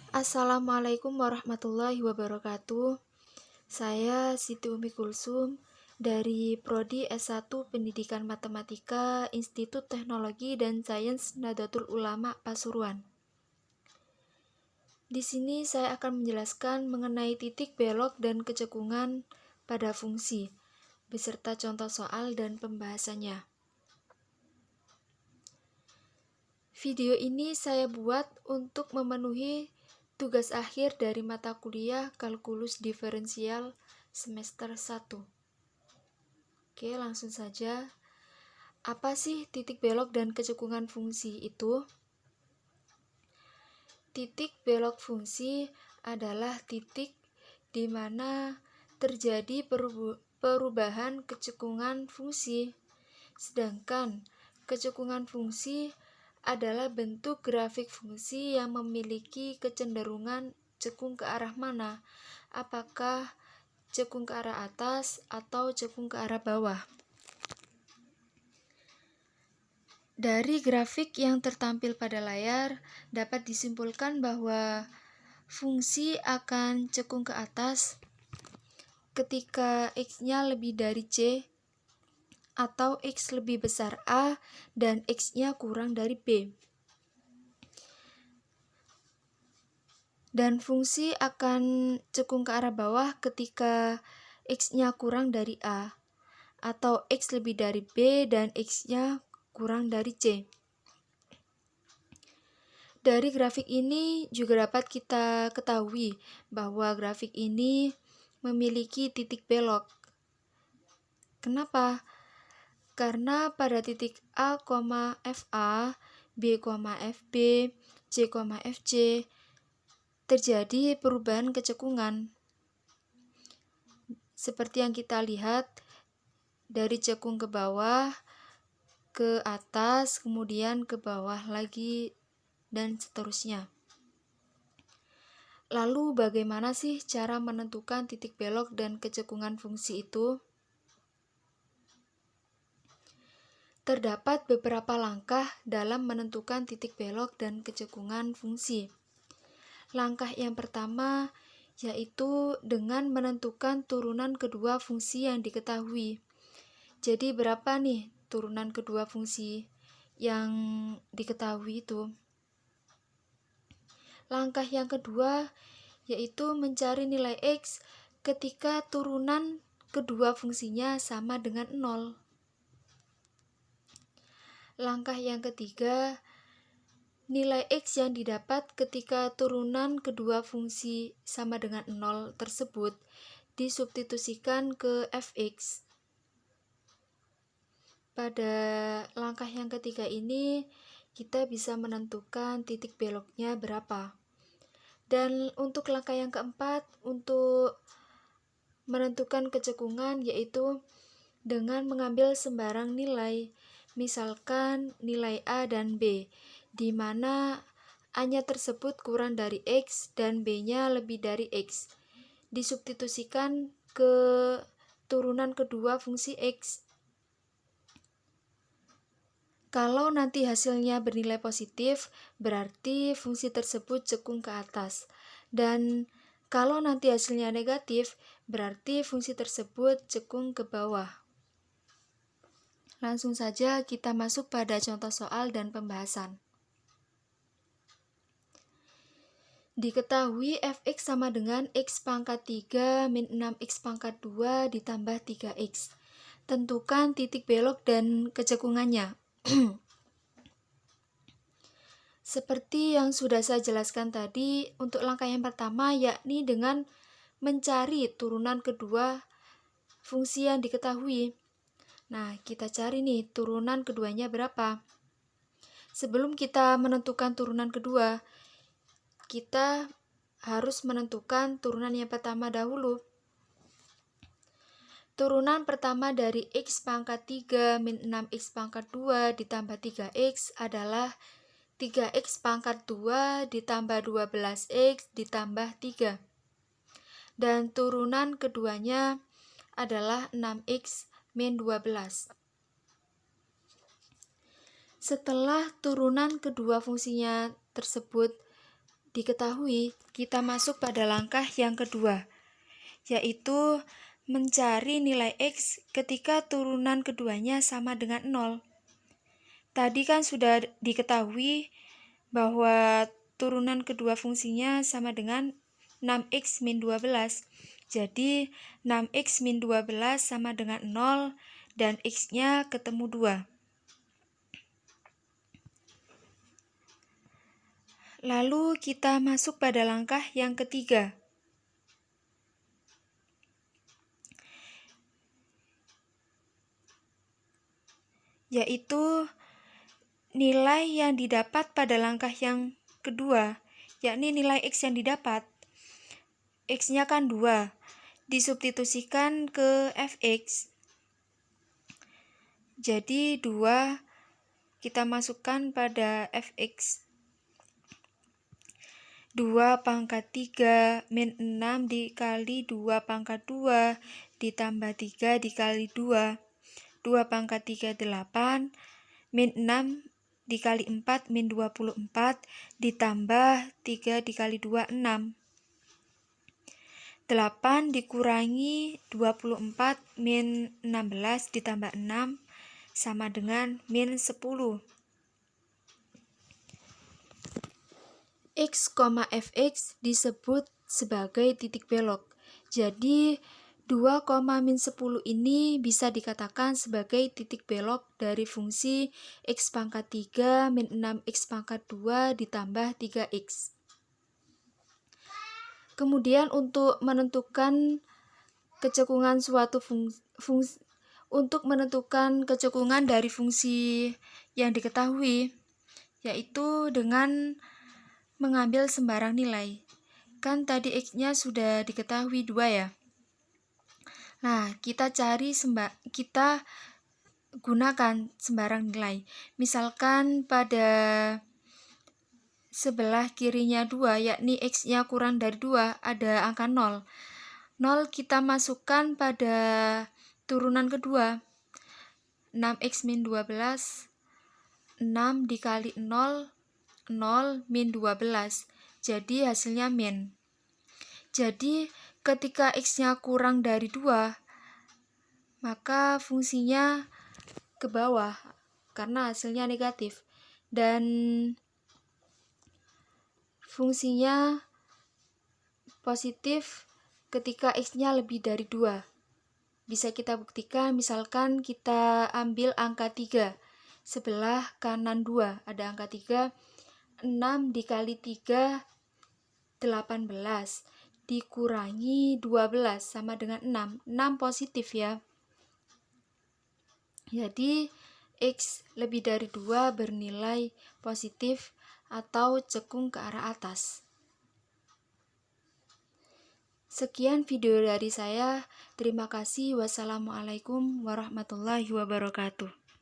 Assalamualaikum warahmatullahi wabarakatuh. Saya Siti Umi Kulsum dari Prodi S1 Pendidikan Matematika Institut Teknologi dan Sains Nahdlatul Ulama Pasuruan. Di sini saya akan menjelaskan mengenai titik belok dan kecekungan pada fungsi, beserta contoh soal dan pembahasannya. Video ini saya buat untuk memenuhi tugas akhir dari mata kuliah Kalkulus Diferensial semester 1. Oke, langsung saja. Apa sih titik belok dan kecekungan fungsi itu? Titik belok fungsi adalah titik di mana terjadi perubahan kecekungan fungsi. Sedangkan kecekungan fungsi adalah bentuk grafik fungsi yang memiliki kecenderungan cekung ke arah mana, apakah cekung ke arah atas atau cekung ke arah bawah. Dari grafik yang tertampil pada layar dapat disimpulkan bahwa fungsi akan cekung ke atas ketika x-nya lebih dari c atau x lebih besar A dan x-nya kurang dari B. Dan fungsi akan cekung ke arah bawah ketika x-nya kurang dari A atau x lebih dari B dan x-nya kurang dari C. Dari grafik ini juga dapat kita ketahui bahwa grafik ini memiliki titik belok. Kenapa? Karena pada titik A, FA, B, FB, C, FC terjadi perubahan kecekungan. Seperti yang kita lihat dari cekung ke bawah, ke atas, kemudian ke bawah lagi, dan seterusnya. Lalu bagaimana sih cara menentukan titik belok dan kecekungan fungsi itu? Terdapat beberapa langkah dalam menentukan titik belok dan kecekungan fungsi. Langkah yang pertama yaitu dengan menentukan turunan kedua fungsi yang diketahui. Jadi berapa nih turunan kedua fungsi yang diketahui itu? Langkah yang kedua yaitu mencari nilai X ketika turunan kedua fungsinya sama dengan 0. Langkah yang ketiga, nilai X yang didapat ketika turunan kedua fungsi sama dengan 0 tersebut disubstitusikan ke fx. Pada langkah yang ketiga ini, kita bisa menentukan titik beloknya berapa. Dan untuk langkah yang keempat, untuk menentukan kecekungan yaitu dengan mengambil sembarang nilai, misalkan nilai A dan B, di mana A-nya tersebut kurang dari X dan B-nya lebih dari X. Disubstitusikan ke turunan kedua fungsi X. Kalau nanti hasilnya bernilai positif, berarti fungsi tersebut cekung ke atas. Dan kalau nanti hasilnya negatif, berarti fungsi tersebut cekung ke bawah. Langsung saja kita masuk pada contoh soal dan pembahasan. Diketahui fx sama dengan x pangkat 3 min 6x pangkat 2 ditambah 3x. Tentukan titik belok dan kecekungannya. Seperti yang sudah saya jelaskan tadi, untuk langkah yang pertama yakni dengan mencari turunan kedua fungsi yang diketahui. Nah, kita cari nih turunan keduanya berapa. Sebelum kita menentukan turunan kedua, kita harus menentukan turunan yang pertama dahulu. Turunan pertama dari x pangkat 3 min 6x pangkat 2 ditambah 3x adalah 3x pangkat 2 ditambah 12x ditambah 3. Dan turunan keduanya adalah 6x min 12. Setelah turunan kedua fungsinya tersebut diketahui, kita masuk pada langkah yang kedua, yaitu mencari nilai X ketika turunan keduanya sama dengan 0. Tadi kan sudah diketahui bahwa turunan kedua fungsinya sama dengan 6x min 12. Jadi 6x min 12 sama dengan 0 dan x-nya ketemu 2. Lalu kita masuk pada langkah yang ketiga, yaitu nilai yang didapat pada langkah yang kedua, yakni nilai X yang didapat. X-nya kan 2, disubstitusikan ke Fx. Jadi 2 kita masukkan pada Fx. 2 pangkat 3 min 6 dikali 2 pangkat 2 ditambah 3 dikali 2. 2 pangkat 3 8 min 6 dikali 4 min 24 ditambah 3 dikali 2 6. 8 dikurangi 24 min 16 ditambah 6 sama dengan min 10. X, Fx disebut sebagai titik belok. Jadi 2, min 10 ini bisa dikatakan sebagai titik belok dari fungsi X pangkat 3 min 6X pangkat 2 ditambah 3X. Kemudian untuk menentukan kecekungan suatu untuk menentukan kecekungan dari fungsi yang diketahui, yaitu dengan mengambil sembarang nilai. Kan tadi X-nya sudah diketahui 2 ya. Nah, kita gunakan sembarang nilai. Misalkan pada sebelah kirinya 2, yakni X-nya kurang dari 2, ada angka 0. 0 kita masukkan pada turunan kedua. 6X min 12, 6 dikali 0, 0 min 12. Jadi hasilnya min. Jadi ketika X-nya kurang dari 2, maka fungsinya ke bawah karena hasilnya negatif. Dan fungsinya positif ketika X-nya lebih dari 2. Bisa kita buktikan, misalkan kita ambil angka 3. Sebelah kanan 2 ada angka 3. 6 dikali 3 18 dikurangi 12 sama dengan 6. 6 positif ya. Jadi X lebih dari 2 bernilai positif atau cekung ke arah atas. Sekian video dari saya. Terima kasih. Wassalamualaikum warahmatullahi wabarakatuh.